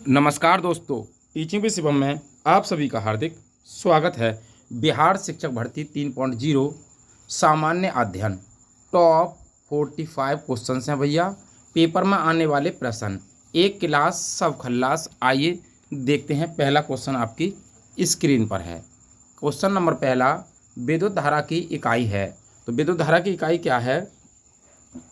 नमस्कार दोस्तों, teaching with Shivam में आप सभी का हार्दिक स्वागत है। बिहार शिक्षक भर्ती 3.0 सामान्य अध्ययन टॉप 45 क्वेश्चंस हैं भैया। पेपर में आने वाले प्रश्न, एक क्लास सब खल्लास। आइए देखते हैं। पहला क्वेश्चन आपकी स्क्रीन पर है। क्वेश्चन नंबर पहला, विद्युत धारा की इकाई है। तो विद्युत धारा की इकाई क्या है?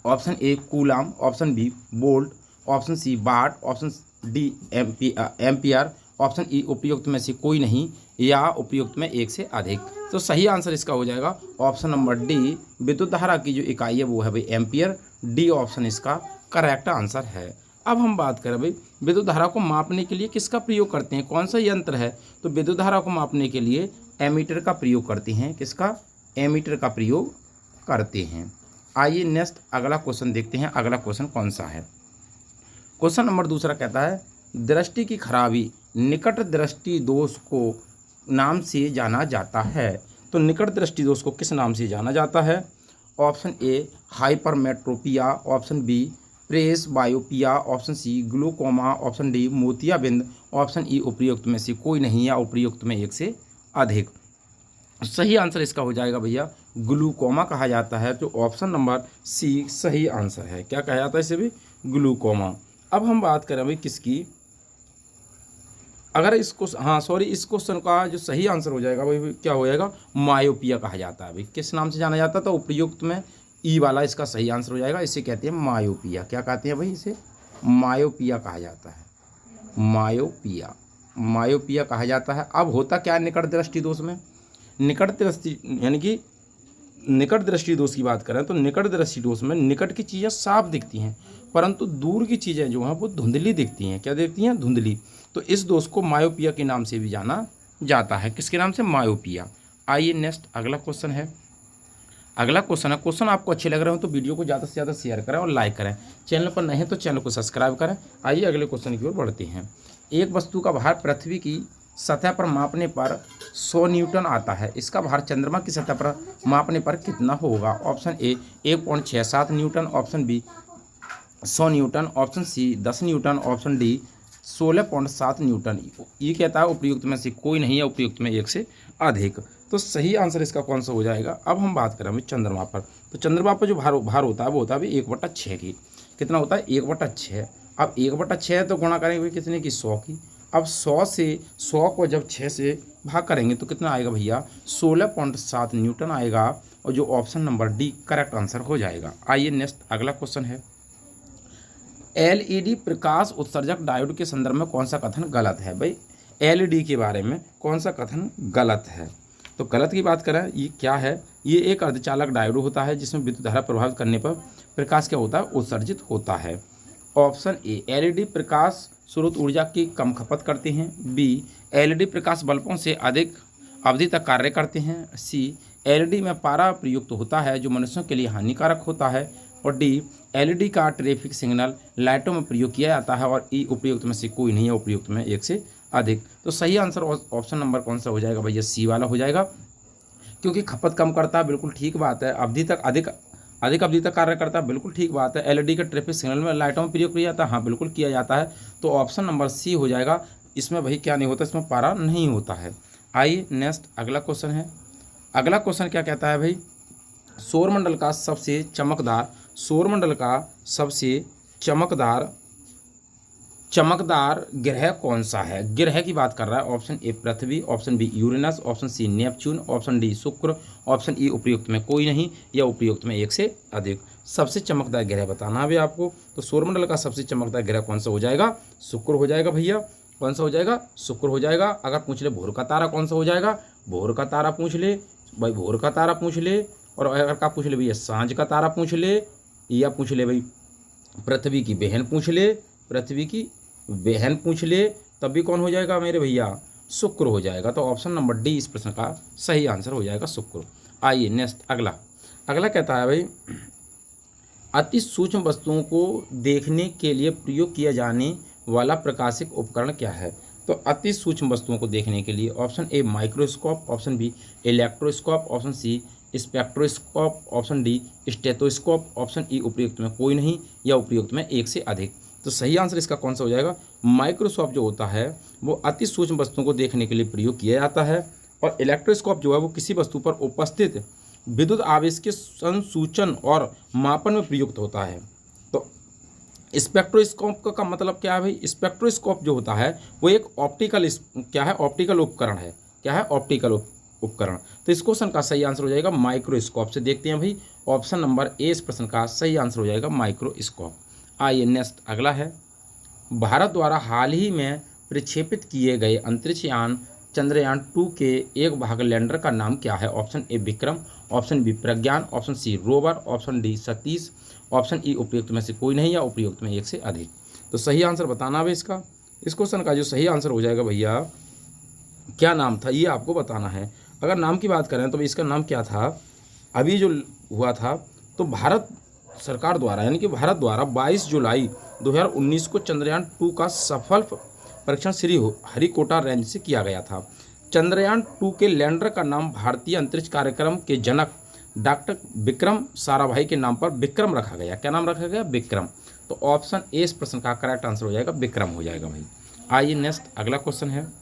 Option A coulomb, option B volt, option C watt, option D ampere, option E उपयुक्त में से कोई नहीं या उपयुक्त में एक से अधिक। तो सही आंसर इसका हो जाएगा ऑप्शन नंबर डी। विद्युत धारा की जो इकाई है वो है भाई एम्पियर। डी ऑप्शन इसका करेक्ट आंसर है। अब हम बात करें भाई विद्युत धारा को मापने के लिए किसका प्रयोग करते हैं, कौन सा यंत्र है? तो विद्युत धारा को मापने के लिए एमीटर का प्रयोग करते हैं। किसका? एमीटर का प्रयोग करते हैं। आइए नेक्स्ट अगला क्वेश्चन देखते हैं। अगला क्वेश्चन कौन सा है? क्वेश्चन नंबर दूसरा कहता है, दृष्टि की खराबी निकट दृष्टि दोष को नाम से जाना जाता है। तो निकट दृष्टि दोष को किस नाम से जाना जाता है? Option A hypermetropia, option B presbyopia, option C glaucoma, option D मोतियाबिंद, ऑप्शन ई उपयुक्त में से कोई नहीं या उपयुक्त में एक से अधिक। सही आंसर इसका हो जाएगा भैया ग्लूकोमा कहा जाता है। तो ऑप्शन नंबर सी सही आंसर है। क्या कहा जाता है इसे भी? ग्लूकोमा। अब हम बात करें भाई किसकी, अगर इसको इस क्वेश्चन का जो सही आंसर हो जाएगा भाई क्या हो जाएगा? मायोपिया कहा जाता है। भाई किस नाम से जाना जाता है? तो उपयुक्त में ई वाला इसका सही आंसर हो जाएगा। इसे कहते हैं मायोपिया। क्या कहते हैं भाई? इसे मायोपिया कहा जाता है। मायोपिया, मायोपिया कहा जाता है। अब होता क्या है निकट दृष्टि दोष में? निकट दृष्टि यानी कि निकट दृष्टि दोष की बात करें तो निकट दृष्टि दोष में निकट की चीज़ें साफ दिखती हैं परंतु दूर की चीज़ें जो हैं वो धुंधली दिखती हैं। क्या दिखती हैं? धुंधली। तो इस दोष को मायोपिया के नाम से भी जाना जाता है। किसके नाम से? मायोपिया। आइए नेक्स्ट अगला क्वेश्चन है। अगला क्वेश्चन है, क्वेश्चन आपको अच्छे लग रहे हो तो वीडियो को ज़्यादा से ज़्यादा शेयर करें और लाइक करें। चैनल पर नए हैं तो चैनल को सब्सक्राइब करें। आइए अगले क्वेश्चन की ओर बढ़ते हैं। एक वस्तु का भार पृथ्वी की सतह पर मापने पर 100 न्यूटन आता है। इसका भार चंद्रमा की सतह पर मापने पर कितना होगा? Option A 1.67 newton, option B 100 newton, option C 10 newton, option D 16.7 newton. ये कहता है उपयुक्त में से कोई नहीं है, उपयुक्त में एक से अधिक। तो सही आंसर इसका कौन सा हो जाएगा? अब हम बात करें भाई चंद्रमा पर। तो चंद्रमा पर जो भार होता है वो होता है भाई 1/6 की। कितना होता है? 1/6। अब 1/6 तो गुणा करेंगे भाई कितने की? 100 की। अब 100 को जब 6 से भाग करेंगे तो कितना आएगा भैया? 16.7 न्यूटन आएगा। और जो option number D correct answer हो जाएगा। आइए नेक्स्ट अगला क्वेश्चन है। एलईडी प्रकाश उत्सर्जक डायोड के संदर्भ में कौन सा कथन गलत है? भाई एलईडी के बारे में कौन सा कथन गलत है? तो गलत की बात करें, ये क्या है? ये एक अर्धचालक डायोड होता है जिसमें विद्युत धारा प्रभावित करने पर प्रकाश क्या होता है? उत्सर्जित होता है। ऑप्शन ए एलईडी प्रकाश स्रोत ऊर्जा की कम खपत करते हैं। बी एलईडी प्रकाश बल्बों से अधिक अवधि तक कार्य करते हैं। सी एलईडी में पारा प्रयुक्त होता है जो मनुष्यों के लिए हानिकारक होता है। और डी एलईडी का ट्रैफिक सिग्नल लाइटों में प्रयोग किया जाता है। और ई उपयुक्त में से कोई नहीं है, उपयुक्त में एक से अधिक। तो सही आंसर ऑप्शन नंबर कौन सा हो जाएगा भैया? सी वाला हो जाएगा, क्योंकि खपत कम करता है, बिल्कुल ठीक बात है। अवधि तक अधिक अवधि तक कार्य करता है, बिल्कुल ठीक बात है। एलईडी का ट्रैफिक सिग्नल में लाइटों में प्रयोग किया जाता है, हाँ बिल्कुल किया जाता है। तो ऑप्शन नंबर सी हो जाएगा। इसमें भाई क्या नहीं होता? इसमें पारा नहीं होता है। आइए नेक्स्ट अगला क्वेश्चन है। अगला क्वेश्चन क्या कहता है भाई? सौरमंडल का सबसे चमकदार ग्रह कौन सा है? ग्रह की बात कर रहा है। ऑप्शन ए पृथ्वी, option B Uranus, option C Neptune, option D शुक्र, ऑप्शन ई उपयुक्त में कोई नहीं या उपयुक्त में एक से अधिक। सबसे चमकदार ग्रह बताना है भी आपको। तो सौरमंडल का सबसे चमकदार ग्रह कौन सा हो जाएगा? शुक्र हो जाएगा भैया। कौन सा हो जाएगा? शुक्र हो जाएगा। अगर पूछ ले भोर का तारा कौन सा हो जाएगा? भोर का तारा पूछ ले भाई, भोर का तारा पूछ ले। और अगर का पूछ ले भैया सांझ का तारा पूछ ले, या पूछ ले भाई पृथ्वी की बहन पूछ ले, पृथ्वी की बहन पूछ ले, तब भी कौन हो जाएगा मेरे भैया? शुक्र हो जाएगा। तो ऑप्शन नंबर डी इस प्रश्न का सही आंसर हो जाएगा, शुक्र। आइए नेक्स्ट अगला कहता है भाई अति सूक्ष्म वस्तुओं को देखने के लिए प्रयोग किया जाने वाला प्रकाशिक उपकरण क्या है? तो अति सूक्ष्म वस्तुओं को देखने के लिए option A microscope, option B electroscope, option C spectroscope, option D stethoscope, option E उपयुक्त में कोई नहीं या उपयुक्त में एक से अधिक। तो सही आंसर इसका कौन सा हो जाएगा? माइक्रोस्कोप जो होता है वो अति सूक्ष्म वस्तुओं को देखने के लिए प्रयोग किया जाता है, और इलेक्ट्रोस्कोप जो है वो किसी वस्तु पर उपस्थित विद्युत आवेश के संसूचन और मापन में प्रयुक्त होता है। तो स्पेक्ट्रोस्कोप का मतलब क्या है भाई? स्पेक्ट्रोस्कोप जो होता है वो एक ऑप्टिकल क्या है? ऑप्टिकल उपकरण है। क्या है? ऑप्टिकल उपकरण। तो इस क्वेश्चन का सही आंसर हो जाएगा माइक्रोस्कोप। से देखते हैं भाई, ऑप्शन नंबर ए इस प्रश्न का सही आंसर हो जाएगा माइक्रोस्कोप। आइए नेक्स्ट अगला है, भारत द्वारा हाल ही में प्रक्षेपित किए गए अंतरिक्ष यान चंद्रयान 2 के एक भाग लैंडर का नाम क्या है? Option A Vikram, option B Pragyan, option C rover, option D Satish, option E उपयुक्त में से कोई नहीं या उपयुक्त में एक से अधिक। तो सही आंसर बताना है इसका। इस क्वेश्चन का जो सही आंसर हो जाएगा भैया, क्या नाम था ये आपको बताना है। अगर नाम की बात करें तो इसका नाम क्या था? अभी जो हुआ था तो भारत सरकार द्वारा यानी कि भारत द्वारा 22 जुलाई 2019 को चंद्रयान 2 का सफल परीक्षण श्री हरिकोटा रेंज से किया गया था। चंद्रयान 2 के लैंडर का नाम भारतीय अंतरिक्ष कार्यक्रम के जनक डॉक्टर विक्रम साराभाई के नाम पर विक्रम रखा गया। क्या नाम रखा गया? विक्रम। तो ऑप्शन ए इस प्रश्न का करेक्ट आंसर हो जाएगा, विक्रम हो जाएगा भाई। आइए नेक्स्ट अगला क्वेश्चन है,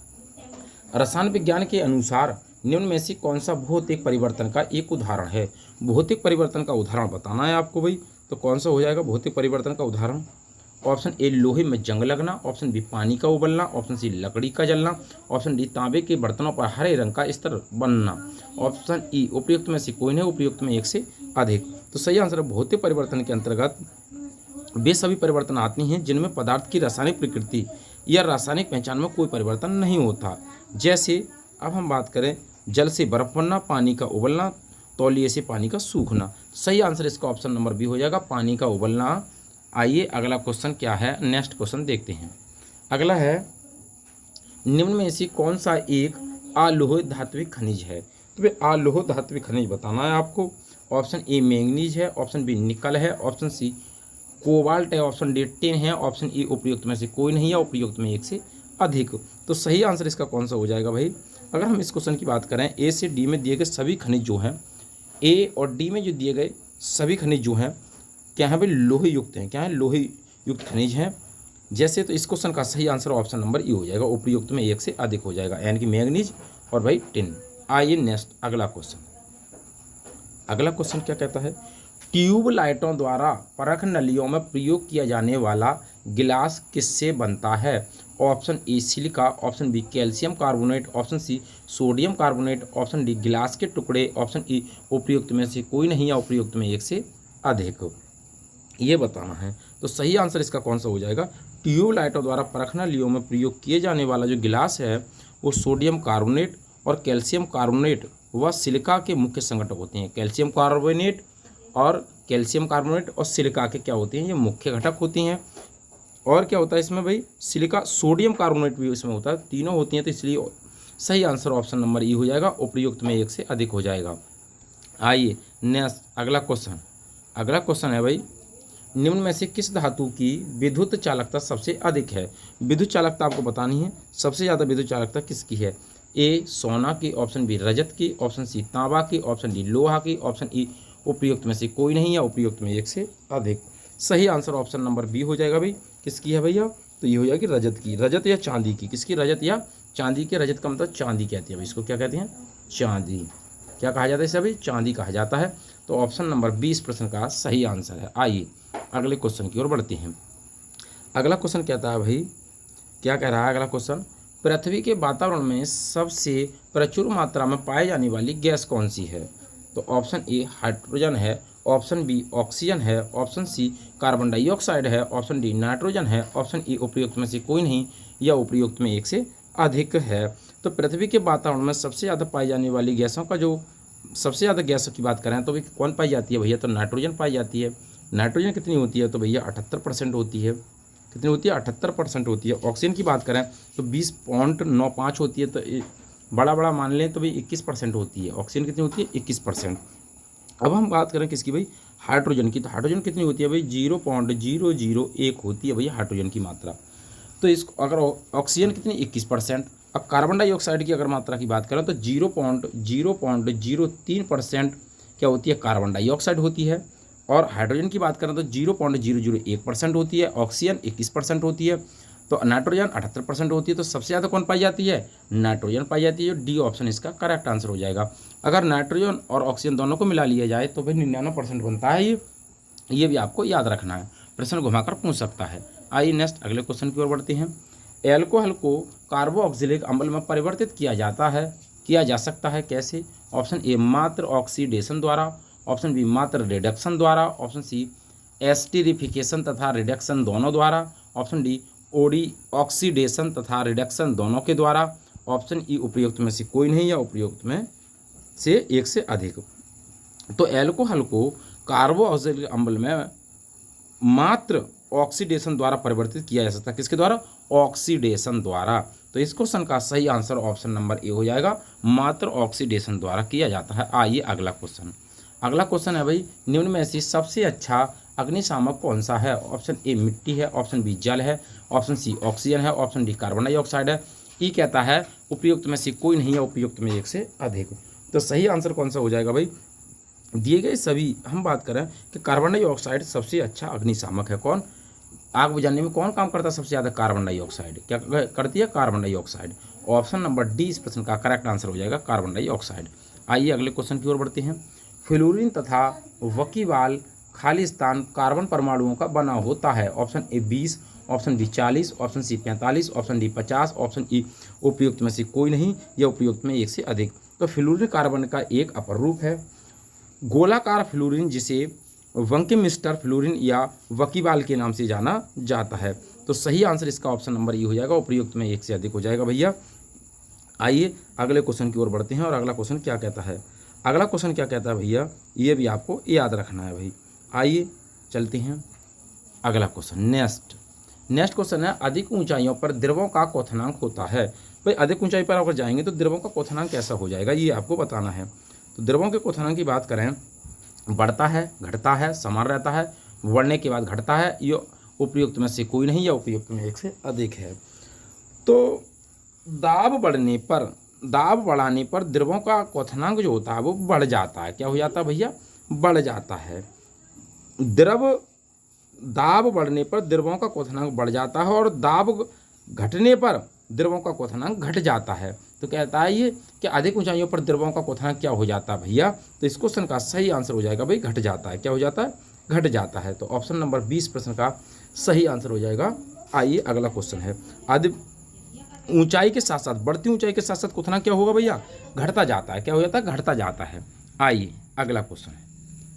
रसायन विज्ञान के अनुसार निम्न में से कौन सा भौतिक परिवर्तन का एक उदाहरण है? भौतिक परिवर्तन का उदाहरण बताना है आपको भाई। तो कौन सा हो जाएगा भौतिक परिवर्तन का उदाहरण? ऑप्शन ए लोहे में जंग लगना, ऑप्शन बी पानी का उबलना, ऑप्शन सी लकड़ी का जलना, ऑप्शन डी तांबे के बर्तनों पर हरे रंग का स्तर बनना, ऑप्शन ई उपयुक्त में से कोई नहीं, उपयुक्त में एक से अधिक। तो सही आंसर है भौतिक परिवर्तन के अंतर्गत वे सभी परिवर्तन आती हैं जिनमें पदार्थ की रासायनिक प्रकृति या रासायनिक पहचान में कोई परिवर्तन नहीं होता। जैसे अब हम बात करें, जल से बर्फ बनना, पानी का उबलना, तौलिए से पानी का सूखना। सही आंसर इसका ऑप्शन नंबर बी हो जाएगा, पानी का उबलना। आइए अगला क्वेश्चन क्या है, नेक्स्ट क्वेश्चन देखते हैं। अगला है, निम्न में से कौन सा एक अलोह धात्विक खनिज है? तो भाई अलोह धात्विक खनिज बताना है आपको। ऑप्शन ए मैंगनीज है, ऑप्शन बी निकल है, ऑप्शन सी कोबाल्ट है, ऑप्शन डी टिन है, ऑप्शन ई उपयुक्त में से कोई नहीं है, उपयुक्त में एक से अधिक। तो सही आंसर इसका कौन सा हो जाएगा भाई? अगर हम इस क्वेश्चन की बात करें, ए से डी में दिए गए सभी खनिज जो हैं, ए और डी में जो दिए गए सभी खनिज जो हैं क्या है भाई? लोह युक्त हैं। क्या है? लोह युक्त खनिज हैं। जैसे तो इस क्वेश्चन का सही आंसर ऑप्शन नंबर ई हो जाएगा, उपयुक्त में एक से अधिक हो जाएगा, यानी कि मैंगनीज और भाई टिन। आइए नेक्स्ट अगला क्वेश्चन। अगला क्वेश्चन क्या कहता है, ट्यूब लाइटों द्वारा परख नलियों में प्रयोग किया जाने वाला गिलास किससे बनता है? Option A silica, option B calcium carbonate, option C sodium carbonate, option D गिलास के टुकड़े, ऑप्शन ई उपयुक्त में से कोई नहीं या उपयुक्त में एक से अधिक। ये बताना है। तो सही आंसर इसका कौन सा हो जाएगा? ट्यूब लाइटों द्वारा परख नलियों में प्रयोग किए जाने वाला जो गिलास है वो सोडियम कार्बोनेट और कैल्शियम कार्बोनेट व सिलिका के मुख्य संघटक होते हैं। कैल्शियम कार्बोनेट और सिलिका के क्या होते हैं? ये मुख्य घटक होती हैं। और क्या होता है इसमें भाई? सिलिका, सोडियम कार्बोनेट भी इसमें होता है, तीनों होती हैं। तो इसलिए सही आंसर ऑप्शन नंबर ई हो जाएगा, उपयुक्त में एक से अधिक हो जाएगा। आइए नेक्स्ट अगला क्वेश्चन। अगला क्वेश्चन है भाई, निम्न में से किस धातु की विद्युत चालकता सबसे अधिक है? विद्युत चालकता आपको बतानी है, सबसे ज़्यादा विद्युत चालकता किसकी है? ए सोना की, ऑप्शन बी रजत की, ऑप्शन सी तांबा की, ऑप्शन डी लोहा की, ऑप्शन ई उपयुक्त में से कोई नहीं या उपयुक्त में एक से अधिक। सही आंसर ऑप्शन नंबर बी हो जाएगा भाई। किसकी है भैया? तो ये हो जाएगी रजत की, रजत या चांदी की। किसकी? रजत या चांदी के। रजत का मतलब चांदी कहती है भाई, इसको क्या कहते हैं? चांदी। क्या कहा जाता है इसे भाई? चांदी कहा जाता है। तो ऑप्शन नंबर 20 प्रश्न का सही आंसर है। आइए अगले क्वेश्चन की ओर बढ़ते हैं। अगला क्वेश्चन कहता है भाई, क्या कह रहा है अगला क्वेश्चन, पृथ्वी के वातावरण में सबसे प्रचुर मात्रा में पाई जाने वाली गैस कौन सी है? तो ऑप्शन ए हाइड्रोजन है, ऑप्शन बी ऑक्सीजन है, ऑप्शन सी कार्बन डाइऑक्साइड है, ऑप्शन डी नाइट्रोजन है, ऑप्शन ई उपयुक्त में से कोई नहीं या उपयुक्त में एक से अधिक है। तो पृथ्वी के वातावरण में सबसे ज़्यादा पाई जाने वाली गैसों का जो सबसे ज़्यादा गैसों की बात करें तो भाई कौन पाई जाती है भैया? तो नाइट्रोजन पाई जाती है। नाइट्रोजन कितनी होती है? तो भैया 78% होती है। कितनी होती है? 78% होती है। ऑक्सीजन की बात करें तो 20.95 होती है। तो बड़ा मान लें तो भाई 21% होती है। ऑक्सीजन कितनी होती है? 21%। अब हम बात करें किसकी भाई? हाइड्रोजन की। तो हाइड्रोजन कितनी होती है भाई? 0.001 होती है भैया हाइड्रोजन की मात्रा। तो इसको अगर ऑक्सीजन कितनी? 21%। अब कार्बन डाइऑक्साइड की अगर मात्रा की बात करें तो 0.03% क्या होती है? कार्बन डाइऑक्साइड होती है। और हाइड्रोजन की बात करें तो 0.001% होती है, ऑक्सीजन 21% होती है, तो नाइट्रोजन 78% होती है। तो सबसे ज़्यादा कौन पाई जाती है? नाइट्रोजन पाई जाती है। डी ऑप्शन इसका करेक्ट आंसर हो जाएगा। अगर नाइट्रोजन और ऑक्सीजन दोनों को मिला लिया जाए तो भाई 99% बनता है ये भी आपको याद रखना है, प्रश्न घुमाकर पूछ सकता है। आइए नेक्स्ट अगले क्वेश्चन की ओर बढ़ते हैं। एल्कोहल को कार्बोक्सिलिक अम्ल में परिवर्तित किया जा सकता है कैसे? ऑप्शन ए मात्र ऑक्सीडेशन द्वारा, ऑप्शन बी मात्र रिडक्शन द्वारा, ऑप्शन सी एस्टरिफिकेशन तथा रिडक्शन दोनों द्वारा, ऑप्शन डी ऑक्सीडेशन तथा रिडक्शन दोनों के द्वारा, ऑप्शन ई उपयुक्त में से कोई नहीं या उपयुक्त में से एक से अधिक। तो एल्कोहल को कार्बोक्सिलिक अम्ल में मात्र ऑक्सीडेशन द्वारा परिवर्तित किया जा सकता है। किसके द्वारा? ऑक्सीडेशन द्वारा। तो इस क्वेश्चन का सही आंसर ऑप्शन नंबर ए हो जाएगा, मात्र ऑक्सीडेशन द्वारा किया जाता है। आइए अगला क्वेश्चन। अगला क्वेश्चन है भाई, निम्न में से सबसे अच्छा अग्निशामक कौन सा है? ऑप्शन ए मिट्टी है, ऑप्शन बी जल है, ऑप्शन सी ऑक्सीजन है, ऑप्शन डी कार्बन डाइऑक्साइड है। ई कहता है उपयुक्त में से कोई नहीं है, उपयुक्त में एक से अधिक। तो सही आंसर कौन सा हो जाएगा भाई? दिए गए सभी हम बात करें कि कार्बन डाइऑक्साइड सबसे अच्छा अग्निशामक है। कौन? आग बुझाने में कौन काम करता है सबसे ज़्यादा? Carbon dioxide. क्या करती है? Carbon dioxide. Option number D इस प्रश्न का करेक्ट आंसर हो जाएगा, कार्बन डाइऑक्साइड। आइए अगले क्वेश्चन की ओर बढ़ते हैं। फ्लोरीन तथा वकीवाल खालिस्तान कार्बन परमाणुओं का बना होता है। Option A 20, option B 40, option C 45, option D 50, option E उपयुक्त में से कोई नहीं या उपयुक्त में एक से अधिक। तो फ्लोरीन कार्बन का एक अपर रूप है। गोलाकार फ्लोरीन जिसे वंकेमिस्टर फ्लोरीन या वकीवाल के नाम से जाना जाता है। तो सही आंसर इसका ऑप्शन नंबर ई हो जाएगा, उपयुक्त में एक से अधिक हो जाएगा भैया। आइए अगले क्वेश्चन की ओर बढ़ते हैं। और अगला क्वेश्चन क्या कहता है? अगला क्वेश्चन क्या कहता है भैया, ये भी आपको याद रखना है भाई। आइए चलते हैं अगला क्वेश्चन। नेक्स्ट क्वेश्चन है, अधिक ऊंचाइयों पर द्रवों का क्वथनांक होता है। भाई अधिक ऊंचाई पर अगर जाएंगे तो द्रवों का क्वथनांक कैसा हो जाएगा, ये आपको बताना है। तो द्रवों के क्वथनांक की बात करें, बढ़ता है, घटता है, समान रहता है, बढ़ने के बाद घटता है, ये उपयुक्त में से कोई नहीं या उपयुक्त में एक से अधिक है। तो दाब बढ़ाने पर द्रवों का क्वथनांक जो होता है वो बढ़ जाता है। क्या हो जाता है भैया? बढ़ जाता है। दाब बढ़ने पर द्रवों का क्वथनांक बढ़ जाता है और दाब घटने पर द्रवों का क्वथनांक घट जाता है। तो कहता है ये कि अधिक ऊंचाइयों पर द्रवों का क्वथनांक क्या हो जाता है भैया? तो इस क्वेश्चन का सही आंसर हो जाएगा भाई, घट जाता है। क्या हो जाता है? घट जाता है। तो ऑप्शन नंबर 20 प्रश्न का सही आंसर हो जाएगा। आइए अगला क्वेश्चन है, अधिक ऊंचाई के साथ साथ, बढ़ती ऊंचाई के साथ साथ क्वथनांक क्या होगा भैया? घटता जाता है। क्या हो जाता है? घटता जाता है। आइए अगला क्वेश्चन है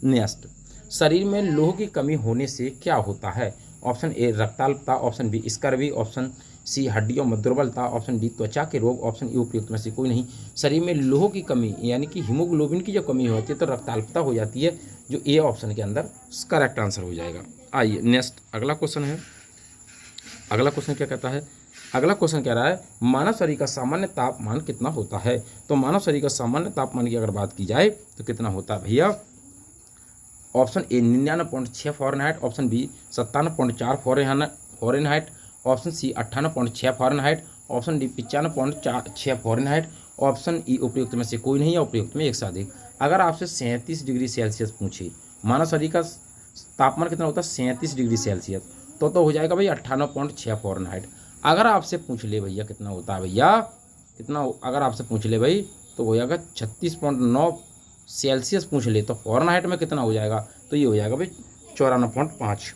नेक्स्ट, शरीर में लोह की कमी होने से क्या होता है? ऑप्शन ए रक्ताल्पता, option B scurvy, option C हड्डियों में दुर्बलता, ऑप्शन डी त्वचा के रोग, ऑप्शन ई उपयुक्त में से कोई नहीं। शरीर में लोह की कमी यानी कि हीमोग्लोबिन की जो कमी होती है तो रक्ताल्पता हो जाती है, जो ए ऑप्शन के अंदर करेक्ट आंसर हो जाएगा। आइए नेक्स्ट अगला क्वेश्चन है। अगला क्वेश्चन क्या कहता है? अगला क्वेश्चन कह रहा है, मानव शरीर का सामान्य तापमान कितना होता है? तो मानव शरीर का सामान्य तापमान की अगर बात की जाए तो कितना होता है भैया? Option A 99.6 Fahrenheit, option B 57.4 Fahrenheit, option C 58.6 Fahrenheit, option D 95.6 Fahrenheit, option E उपयुक्त में से कोई नहीं या उपयुक्त में एक से अधिक। अगर आपसे 37 डिग्री सेल्सियस पूछे, मानव शरीर का तापमान कितना होता है? 37 डिग्री सेल्सियस, तो हो जाएगा भाई 58.6 फ़ारेनहाइट। अगर आपसे पूछ ले भैया कितना होता है भैया, अगर आपसे पूछ ले भाई तो हो जाएगा 36.9 सेल्सियस पूछ ले तो फ़ारेनहाइट में कितना हो जाएगा? तो ये हो जाएगा भाई 94.5।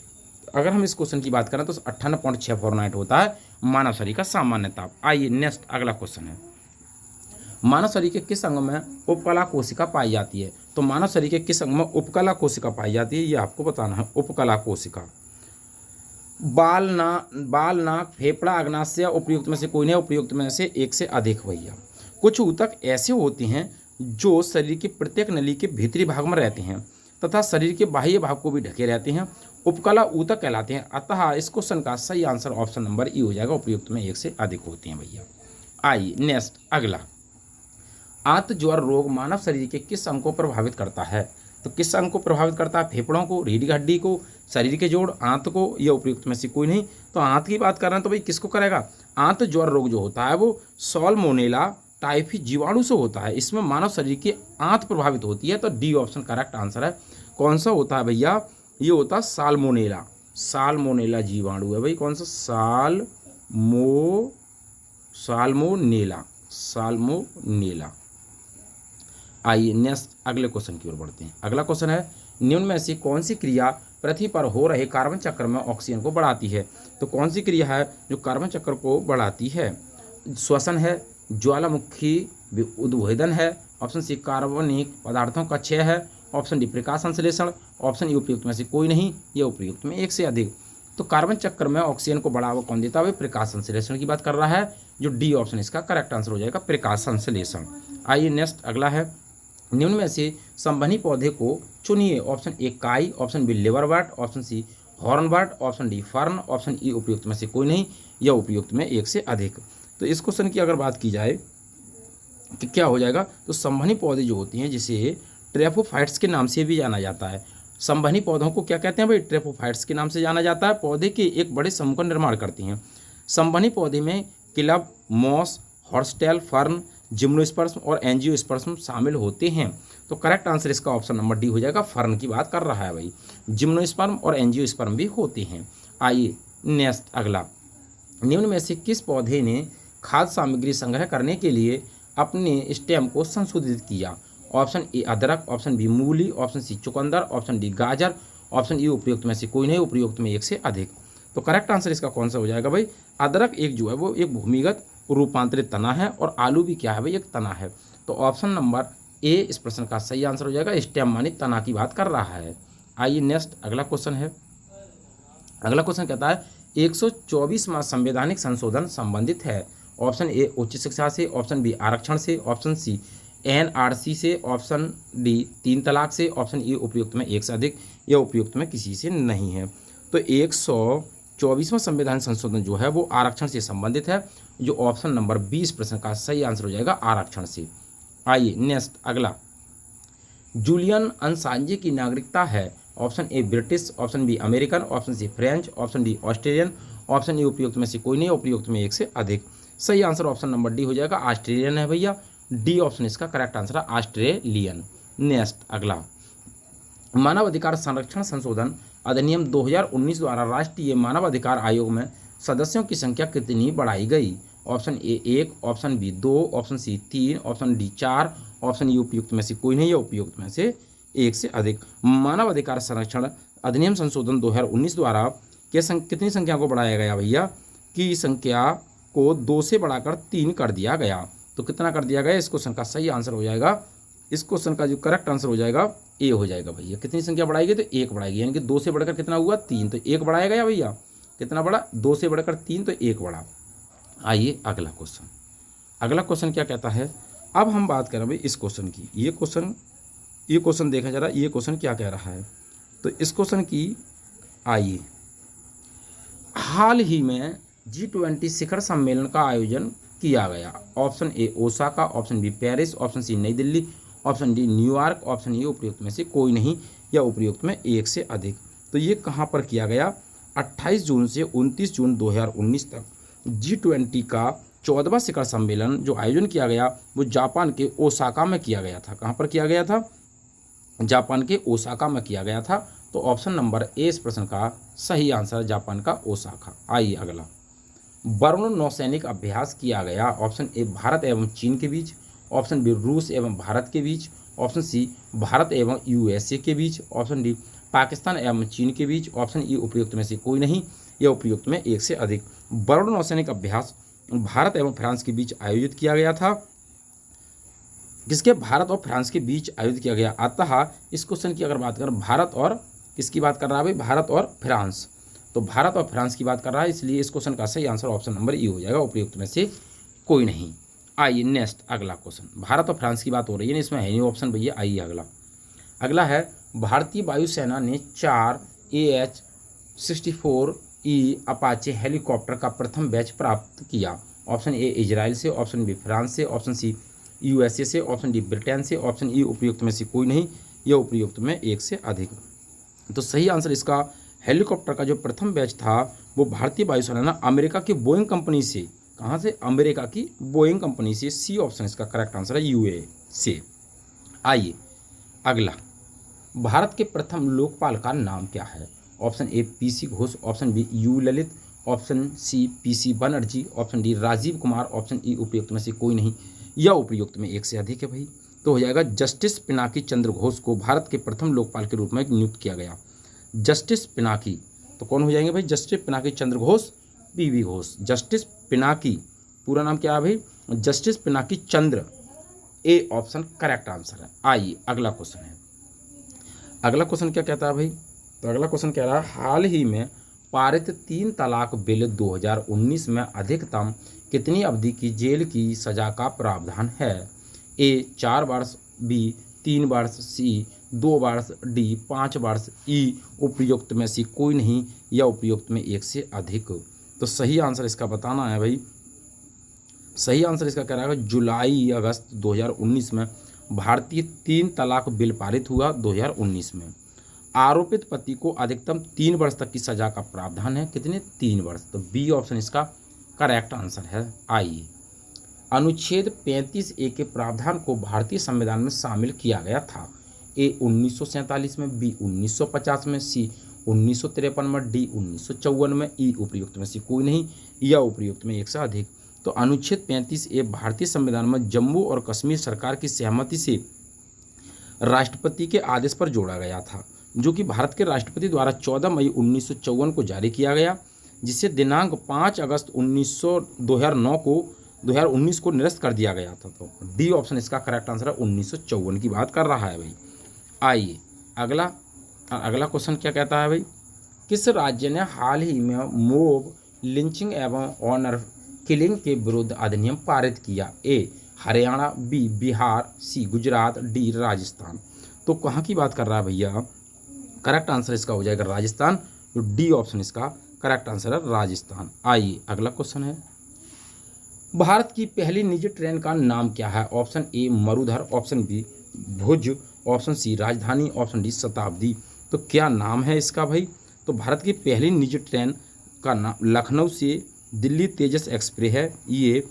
अगर हम इस क्वेश्चन की बात करें तो 58.6 फ़ारेनहाइट होता है मानव शरीर का सामान्य ताप। आइए नेक्स्ट अगला क्वेश्चन है, मानव शरीर के किस अंग में उपकला कोशिका पाई जाती है? तो मानव शरीर के किस अंग में उपकला कोशिका पाई जाती है, ये आपको बताना है। उपकला कोशिका बाल, नाक, फेफड़ा, अग्नाशय, उपयुक्त में से कोई नहीं, उपयुक्त में से एक से अधिक भैया। कुछ ऊतक ऐसे होते हैं जो शरीर की प्रत्येक नली के भीतरी भाग में रहते हैं तथा शरीर के बाह्य भाग को भी ढके रहते हैं, उपकला ऊतक कहलाते हैं। अतः इस क्वेश्चन का सही आंसर ऑप्शन नंबर ई हो जाएगा, उपयुक्त में एक से अधिक होते हैं भैया। आइए नेक्स्ट अगला, आंत ज्वर रोग मानव शरीर के किस अंग को प्रभावित करता है? तो किस अंग को प्रभावित करता है? फेफड़ों को, रीढ़ की हड्डी को, शरीर के जोड़, आंत को, या उपयुक्त में से कोई नहीं। तो आंत की बात कर रहे हैं तो भाई किसको करेगा? आंत ज्वर रोग जो होता है वो सॉल्मोनेला टाइफी जीवाणु से होता है। इसमें मानव शरीर की आंत प्रभावित होती है, तो डी ऑप्शन करेक्ट आंसर है। कौन सा होता है भैया, ये होता है साल्मोनेला। साल्मोनेला जीवाणु है भाई, कौन सा, साल्मोनेला। साल्मोनेला। आइए नेक्स्ट अगले क्वेश्चन की ओर बढ़ते हैं। अगला क्वेश्चन है, निम्न में से कौन सी क्रिया पृथ्वी पर हो रहे कार्बन चक्र में ऑक्सीजन को बढ़ाती है। तो कौन सी क्रिया है जो कार्बन चक्र को बढ़ाती है। श्वसन है, ज्वालामुखी उद्भेदन है, ऑप्शन सी कार्बनिक पदार्थों का क्षय है, ऑप्शन डी प्रकाश संश्लेषण, ऑप्शन ई उपयुक्त में से कोई नहीं, यह उपयुक्त में एक से अधिक। तो कार्बन चक्र में ऑक्सीजन को बढ़ावा कौन देता है, प्रकाश संश्लेषण की बात कर रहा है, जो डी ऑप्शन इसका करेक्ट आंसर हो जाएगा, प्रकाश संश्लेषण। आइए नेक्स्ट अगला है, निम्न में से संवहनी पौधे को चुनिए। ऑप्शन ए काई, option B liverwort, option C hornwort, option D fern, option E उपयुक्त में से कोई नहीं, यह उपयुक्त में एक से अधिक। तो इस क्वेश्चन की अगर बात की जाए कि क्या हो जाएगा, तो संवहनी पौधे जो होती हैं जिसे ट्रेफोफाइट्स के नाम से भी जाना जाता है। संवहनी पौधों को क्या कहते हैं भाई, ट्रेफोफाइट्स के नाम से जाना जाता है। पौधे के एक बड़े समूह का निर्माण करती हैं। संवहनी पौधे में club, moss, horsetail, fern, gymnosperm और एंजियोस्पर्म शामिल होते हैं। तो करेक्ट आंसर इसका ऑप्शन नंबर डी हो जाएगा, फर्न की बात कर रहा है भाई, जिम्नोस्पर्म और एंजियोस्पर्म भी होते हैं। आइए नेक्स्ट अगला, निम्न में से किस पौधे ने खाद्य सामग्री संग्रह करने के लिए अपने स्टेम को संशोधित किया। ऑप्शन ए अदरक, ऑप्शन बी मूली, ऑप्शन सी चुकंदर, ऑप्शन डी गाजर, ऑप्शन ई उपयुक्त में से कोई नहीं, उपयुक्त में एक से अधिक। तो करेक्ट आंसर इसका कौन सा हो जाएगा भाई, अदरक एक जो है वो एक भूमिगत रूपांतरित तना है और आलू भी क्या है भाई, एक तना है। तो ऑप्शन नंबर ए इस प्रश्न का सही आंसर हो जाएगा, स्टेम मानी तना की बात कर रहा है। आइए नेक्स्ट अगला क्वेश्चन है। अगला क्वेश्चन कहता है 124वां संवैधानिक संशोधन संबंधित है। ऑप्शन ए उच्च शिक्षा से, ऑप्शन बी आरक्षण से, ऑप्शन सी एनआरसी से, ऑप्शन डी 3 तलाक से, ऑप्शन ई उपयुक्त में एक से अधिक, यह उपयुक्त में किसी से नहीं है। तो 124वां संविधान संशोधन जो है वो आरक्षण से संबंधित है, जो ऑप्शन नंबर 20 प्रश्न का सही आंसर हो जाएगा, आरक्षण से। आइए नेक्स्ट अगला, जूलियन असांजे की नागरिकता है। Option A British, option B American, option C French, option D Australian, option E उपयुक्त में से कोई नहीं, उपयुक्त में एक से अधिक। सही आंसर ऑप्शन नंबर डी हो जाएगा, ऑस्ट्रेलियन है भैया, डी ऑप्शन इसका करेक्ट आंसर है, ऑस्ट्रेलियन। नेक्स्ट अगला, मानवाधिकार संरक्षण संशोधन अधिनियम 2019 द्वारा राष्ट्रीय मानवाधिकार आयोग में सदस्यों की संख्या कितनी बढ़ाई गई। Option A 1, option B 2, option C 3, option D 4, option E उपयुक्त में से कोई नहीं, या उपयुक्त में से एक से अधिक। मानवाधिकार संरक्षण अधिनियम संशोधन 2019 द्वारा कितनी संख्या को बढ़ाया गया भैया, की संख्या को 2 से बढ़ाकर 3 कर दिया गया। तो कितना कर दिया गया, इस क्वेश्चन का सही आंसर हो जाएगा, इस क्वेश्चन का जो करेक्ट आंसर हो जाएगा ए हो जाएगा भैया। कितनी संख्या बढ़ाएगी, तो 1 बढ़ाएगी, यानी कि 2 से बढ़कर कितना हुआ 3, तो 1 बढ़ाया गया भैया, कितना बढ़ा 2 से बढ़कर 3, तो 1 बढ़ा। आइए अगला क्वेश्चन, अगला क्वेश्चन क्या कहता है। अब हम बात करें भाई इस क्वेश्चन की, ये क्वेश्चन देखें जरा, ये क्वेश्चन क्या कह रहा है। तो इस क्वेश्चन की, आइए, हाल ही में G20 शिखर सम्मेलन का आयोजन किया गया। Option A Osaka, option B Paris, option C New Delhi, option D New York, option E उपयुक्त में से कोई नहीं, या उपयुक्त में एक से अधिक। तो ये कहाँ पर किया गया, 28 जून से 29 जून 2019 तक G20 का 14वां शिखर सम्मेलन जो आयोजन किया गया वो जापान के ओसाका में किया गया था। कहाँ पर किया गया था, जापान के ओसाका में किया गया था। तो ऑप्शन नंबर ए इस प्रश्न का सही आंसर, जापान का ओसाका। आइए अगला, वरुण नौसैनिक अभ्यास किया गया। ऑप्शन ए भारत एवं चीन के बीच, ऑप्शन बी रूस एवं भारत के बीच, ऑप्शन सी भारत एवं यूएसए के बीच, ऑप्शन डी पाकिस्तान एवं चीन के बीच, ऑप्शन ई उपयुक्त में से कोई नहीं, या उपयुक्त में एक से अधिक। वरुण नौसैनिक अभ्यास भारत एवं फ्रांस के बीच आयोजित किया गया था। किसके, भारत और फ्रांस के बीच आयोजित किया गया। अतः इस क्वेश्चन की अगर बात करें, भारत और किसकी बात कर रहा है भाई, भारत और फ्रांस, तो भारत और फ्रांस की बात कर रहा है, इसलिए इस क्वेश्चन का सही आंसर ऑप्शन नंबर ई हो जाएगा, उपयुक्त में से कोई नहीं। आइए नेक्स्ट अगला क्वेश्चन, भारत और फ्रांस की बात हो रही है, इसमें है नहीं ऑप्शन भैया। आइए अगला है, भारतीय वायुसेना ने 4 AH-64E अपाचे हेलीकॉप्टर का प्रथम बैच प्राप्त किया। ऑप्शन ए इजराइल से, ऑप्शन बी फ्रांस से, ऑप्शन सी यूएसए से, ऑप्शन डी ब्रिटेन से, ऑप्शन ई उपयुक्त में से कोई नहीं, या उपयुक्त में एक से अधिक। तो सही आंसर इसका, हेलीकॉप्टर का जो प्रथम बैच था वो भारतीय वायुसेना ने अमेरिका की बोइंग कंपनी से, कहाँ से, अमेरिका की बोइंग कंपनी से, सी ऑप्शन इसका करेक्ट आंसर है, यूए से। आइए अगला, भारत के प्रथम लोकपाल का नाम क्या है? Option A P C Ghosh, option B U Lalit, option C P C Banerjee, option D Rajeev Kumar, option E उपयुक्त में से कोई नहीं या उपयुक्त में एक से अधिक है भाई। तो हो जाएगा जस्टिस पिनाकी चंद्र घोष को भारत के प्रथम लोकपाल के रूप में नियुक्त किया गया। जस्टिस पिनाकी, तो कौन हो जाएंगे भाई? Justice Pinaki Chandra Ghosh, PV Ghosh. Justice Pinaki पूरा नाम क्या है भाई? Justice Pinaki Chandra, A option correct answer है। आइए अगला क्वेश्चन है। अगला क्वेश्चन क्या कहता है भाई? तो अगला क्वेश्चन कह रहा है हाल ही में पारित 3 तलाक बिल 2019 में अधिकतम कितनी अवधि की जेल की सजा का प्रावधान है? ए 4 वर्ष, बी 3 वर्ष, सी 2 वर्ष, डी 5 वर्ष, ई उपयुक्त में से कोई नहीं या उपयुक्त में एक से अधिक। तो सही आंसर इसका बताना है भाई। सही आंसर इसका कह रहा है जुलाई अगस्त 2019 में भारतीय 3 तलाक बिल पारित हुआ 2019 में। आरोपित पति को अधिकतम 3 वर्ष तक की सजा का प्रावधान है। कितने? 3 वर्ष। तो बी ऑप्शन इसका करेक्ट आंसर है। आइए अनुच्छेद 35A के प्रावधान को भारतीय संविधान में शामिल किया गया था। ए 1947 में, बी 1950 में, सी 1953 में, डी 1954 में, ई उपयुक्त में से कोई नहीं या उपयुक्त में एक से अधिक। तो अनुच्छेद 35A भारतीय संविधान में जम्मू और कश्मीर सरकार की सहमति से राष्ट्रपति के आदेश पर जोड़ा गया था, जो कि भारत के राष्ट्रपति द्वारा 14 मई 1954 को जारी किया गया, जिसे दिनांक 5 अगस्त 2019 को निरस्त कर दिया गया था। तो डी ऑप्शन इसका करेक्ट आंसर है। 1954 की बात कर रहा है भाई। आइए अगला क्वेश्चन क्या कहता है भाई? किस राज्य ने हाल ही में मोब लिंचिंग एवं ऑनर किलिंग के विरुद्ध अधिनियम पारित किया? ए हरियाणा, बी बिहार, सी गुजरात, डी राजस्थान। तो कहाँ की बात कर रहा है भैया? करेक्ट आंसर इसका हो जाएगा राजस्थान। तो डी ऑप्शन इसका करेक्ट आंसर है राजस्थान। आइए अगला क्वेश्चन है। भारत की पहली निजी ट्रेन का नाम क्या है? Option A Marudhar, option B Bhuj, option C Rajdhani, option D शताब्दी। तो क्या नाम है इसका भाई? तो भारत की पहली निजी ट्रेन का नाम लखनऊ से दिल्ली तेजस एक्सप्रेस है। ये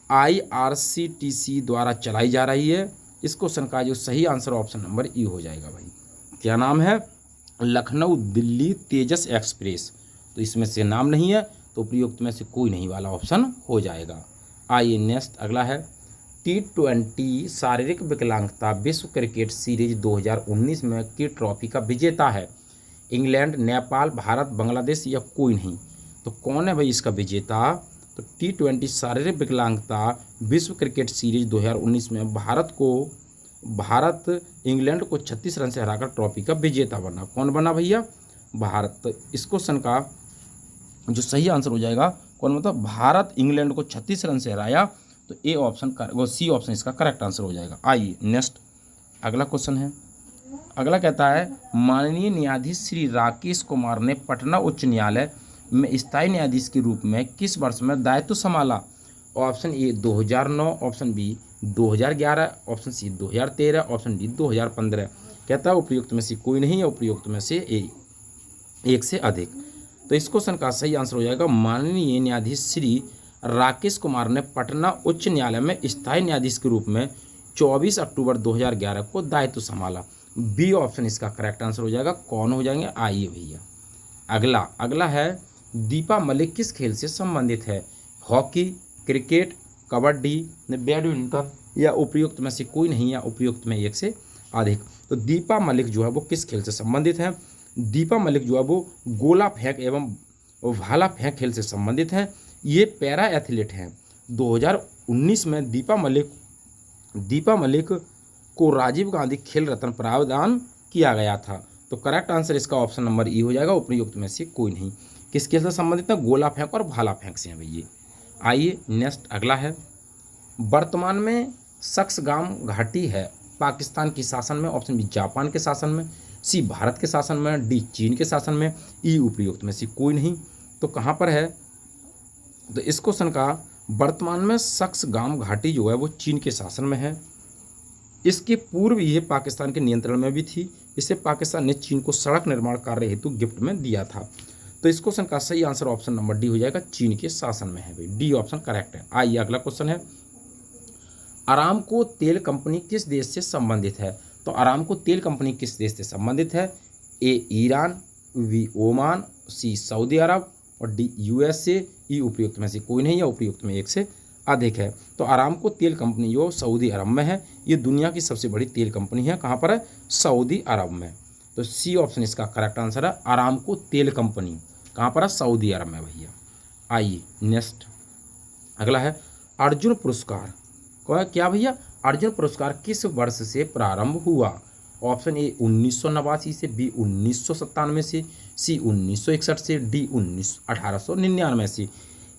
IRCTC द्वारा चलाई जा रही है। इस क्वेश्चन का जो सही आंसर ऑप्शन नंबर ई हो जाएगा भाई। क्या नाम है? लखनऊ दिल्ली तेजस एक्सप्रेस। तो इसमें से नाम नहीं है तो प्रयुक्त में से कोई नहीं वाला ऑप्शन हो जाएगा। आइए नेक्स्ट अगला है। T20 शारीरिक विकलांगता विश्व क्रिकेट सीरीज 2019 में की ट्रॉफी का विजेता है? इंग्लैंड, नेपाल, भारत, बांग्लादेश या कोई नहीं। तो कौन है भाई इसका विजेता? तो T20 शारीरिक विकलांगता विश्व क्रिकेट सीरीज 2019 में भारत इंग्लैंड को 36 रन से हराकर ट्रॉफी का विजेता बना। कौन बना भैया? भारत। तो इस क्वेश्चन का जो सही आंसर हो जाएगा कौन? मतलब भारत इंग्लैंड को 36 रन से हराया। तो ए ऑप्शन वो सी ऑप्शन इसका करेक्ट आंसर हो जाएगा। आइए नेक्स्ट अगला क्वेश्चन है। अगला कहता है माननीय न्यायाधीश श्री राकेश कुमार ने पटना उच्च न्यायालय में स्थायी न्यायाधीश के रूप में किस वर्ष में दायित्व संभाला? Option A 2009, option B 2011, option C 2013, option D 2015। कहता है उपयुक्त में से कोई नहीं है, उपयुक्त में से एक से अधिक। तो इस क्वेश्चन का सही आंसर हो जाएगा माननीय न्यायाधीश श्री राकेश कुमार ने पटना उच्च न्यायालय में स्थायी न्यायाधीश के रूप में 24 अक्टूबर 2011 को दायित्व संभाला। बी ऑप्शन इसका करेक्ट आंसर हो जाएगा। कौन हो जाएंगे? आइए भैया अगला है दीपा मलिक किस खेल से संबंधित है? हॉकी, क्रिकेट, कबड्डी, बैडमिंटन या उपयुक्त में से कोई नहीं या उपयुक्त में एक से अधिक। तो दीपा मलिक जो है वो किस खेल से संबंधित है? दीपा मलिक जो है वो गोला फेंक एवं भाला फेंक खेल से संबंधित है। ये पैरा एथलीट हैं। 2019 में दीपा मलिक को राजीव गांधी खेल रत्न प्रदान किया गया था। तो करेक्ट आंसर इसका ऑप्शन नंबर ई हो जाएगा। उपयुक्त में से कोई नहीं। किस खेल से संबंधित है? गोला फेंक और भाला फेंक से हैं भैया। आइए नेक्स्ट अगला है। वर्तमान में सक्सगाम घाटी है पाकिस्तान के शासन में? ऑप्शन बी जापान के शासन में, सी भारत के शासन में, डी चीन के शासन में, ई उपयुक्त में से कोई नहीं। तो कहाँ पर है? तो इस क्वेश्चन का वर्तमान में सक्सगाम घाटी जो है वो चीन के शासन में है। इसके पूर्व ये पाकिस्तान के नियंत्रण में भी थी। इसे पाकिस्तान ने चीन को सड़क निर्माण कार्य हेतु गिफ्ट में दिया था। तो इस क्वेश्चन का सही आंसर ऑप्शन नंबर डी हो जाएगा। चीन के शासन में है भाई। डी ऑप्शन करेक्ट है। आइए अगला क्वेश्चन है। अरामको तेल कंपनी किस देश से संबंधित है? तो अरामको तेल कंपनी किस देश से संबंधित है? A Iran, B Oman, C Saudi Arabia और डी यूएसए। ई उपयुक्त में से कोई नहीं या उपयुक्त में एक से अधिक है। तो अरामको तेल कंपनी जो सऊदी अरब में है, ये दुनिया की सबसे बड़ी तेल कंपनी है। कहाँ पर है? सऊदी अरब में। तो सी ऑप्शन इसका करेक्ट आंसर है, अरामको तेल कंपनी कहाँ पर है? सऊदी अरब में भैया। आइए नेक्स्ट, अगला है अर्जुन पुरस्कार। क्या भैया? अर्जुन पुरस्कार किस वर्ष से प्रारंभ हुआ? ऑप्शन ए 1989 से, बी 1997 से, सी 1961 से, डी 1899 से,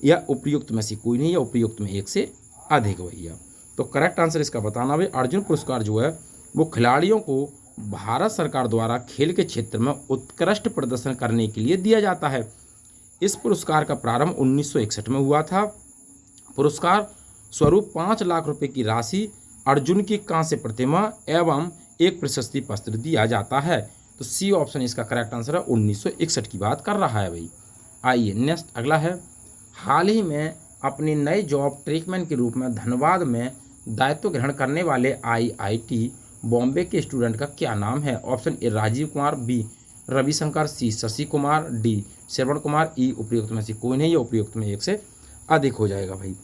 या उपयुक्त में से कोई नहीं या उपयुक्त में एक से अधिक भैया। तो करेक्ट आंसर इसका बताना भाई, अर्जुन पुरस्कार जो है वो खिलाड़ियों को भारत सरकार द्वारा खेल के क्षेत्र में उत्कृष्ट प्रदर्शन करने के लिए दिया जाता है। इस पुरस्कार का प्रारंभ 1961 में हुआ था। पुरस्कार स्वरूप 5 लाख रुपए की राशि, अर्जुन की कांस्य प्रतिमा एवं एक प्रशस्ति पत्र दिया जाता है। तो सी ऑप्शन इसका करेक्ट आंसर है, 1961 की बात कर रहा है भाई। आइए नेक्स्ट, अगला है हाल ही में अपनी नए जॉब ट्रेकमैन के रूप में धनबाद में दायित्व ग्रहण करने वाले आईआईटी बॉम्बे के स्टूडेंट का क्या नाम है? Option A Rajiv Kumar, B Ravishankar, C Shashi Kumar, D Shravan Kumar. E उपयुक्त में से कोई नहीं या उपयुक्त में एक से अधिक हो जाएगा भाई।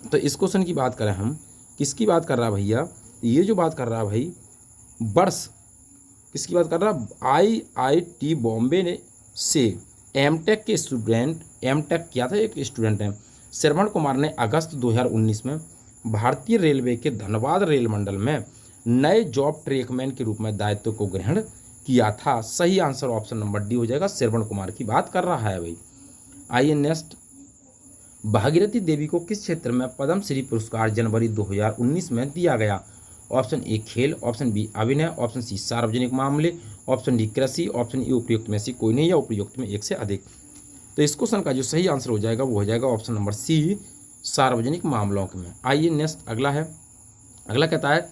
तो इस क्वेश्चन की बात करें हम, किसकी बात कर रहा है भैया? ये जो बात कर रहा है भाई वर्ष, किसकी बात कर रहा है? आईआईटी बॉम्बे ने से एमटेक के स्टूडेंट, एमटेक किया था एक स्टूडेंट है श्रवण कुमार ने अगस्त 2019 में भारतीय रेलवे के धनबाद रेल मंडल में नए जॉब ट्रेकमैन के रूप में दायित्व को ग्रहण किया था। सही आंसर ऑप्शन नंबर डी हो जाएगा, श्रवण कुमार की बात कर रहा है भाई। आइए नेक्स्ट, भागीरथी देवी को किस क्षेत्र में पद्मश्री पुरस्कार जनवरी 2019 में दिया गया? ऑप्शन ए खेल, ऑप्शन बी अभिनय, ऑप्शन सी सार्वजनिक मामले, ऑप्शन डी कृषि, ऑप्शन ई उपयुक्त में से कोई नहीं या उपयुक्त में एक से अधिक। तो इस क्वेश्चन का जो सही आंसर हो जाएगा वो हो जाएगा ऑप्शन नंबर सी, सार्वजनिक मामलों में। आइए नेक्स्ट, अगला है, अगला कहता है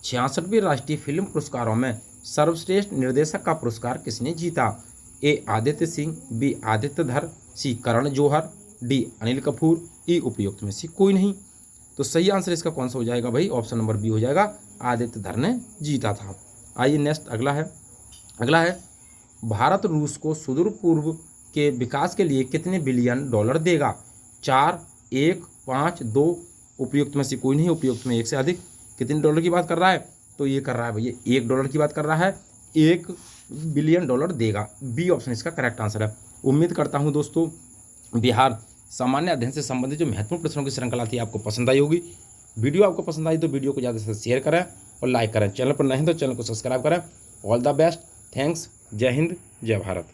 66वें राष्ट्रीय फिल्म पुरस्कारों में सर्वश्रेष्ठ निर्देशक का पुरस्कार किसने जीता? ए आदित्य सिंह, बी आदित्य धर, सी करण जौहर, डी अनिल कपूर। ई उपयुक्त में से कोई नहीं। तो सही आंसर इसका कौन सा हो जाएगा भाई? ऑप्शन नंबर बी हो जाएगा, आदित्य धर ने जीता था। आइए नेक्स्ट, अगला है, अगला है भारत रूस को सुदूर पूर्व के विकास के लिए कितने बिलियन डॉलर देगा? 4, 1, 5, 2। उपयुक्त में से कोई नहीं, उपयुक्त में एक से अधिक। कितने डॉलर की बात कर रहा है? तो ये कर रहा है भैया $1 की बात कर रहा है, 1 बिलियन डॉलर देगा। बी ऑप्शन इसका करेक्ट आंसर है। उम्मीद करता हूँ दोस्तों बिहार सामान्य अध्ययन से संबंधित जो महत्वपूर्ण प्रश्नों की श्रृंखला थी आपको पसंद आई होगी। वीडियो आपको पसंद आई तो वीडियो को ज़्यादा से शेयर करें और लाइक करें। चैनल पर नहीं तो चैनल को सब्सक्राइब करें। ऑल द बेस्ट, थैंक्स, जय हिंद, जय भारत।